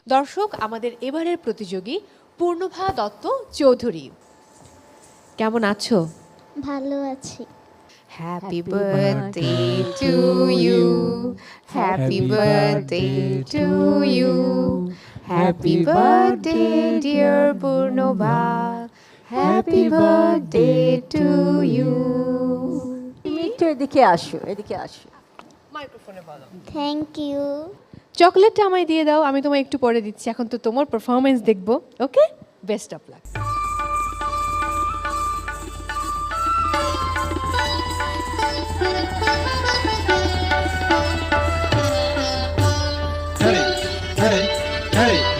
দর্শক, আমাদের এবারের প্রতিযোগী পূর্ণভা দত্ত চৌধুরী। কেমন আছো? ভালো আছি। Happy birthday to you, happy birthday to you, happy birthday dear Purnabha, happy birthday to you. তুমি একটু এদিকে আসো, এদিকে আসো। মাইক্রোফোনে বলো। Thank you. চকলেটটা আমায় দিয়ে দাও, আমি তোমায় একটু পরে দিচ্ছি। এখন তো তোমার পারফরমেন্স দেখবো। Okay, best of luck. Hey, hey, hey.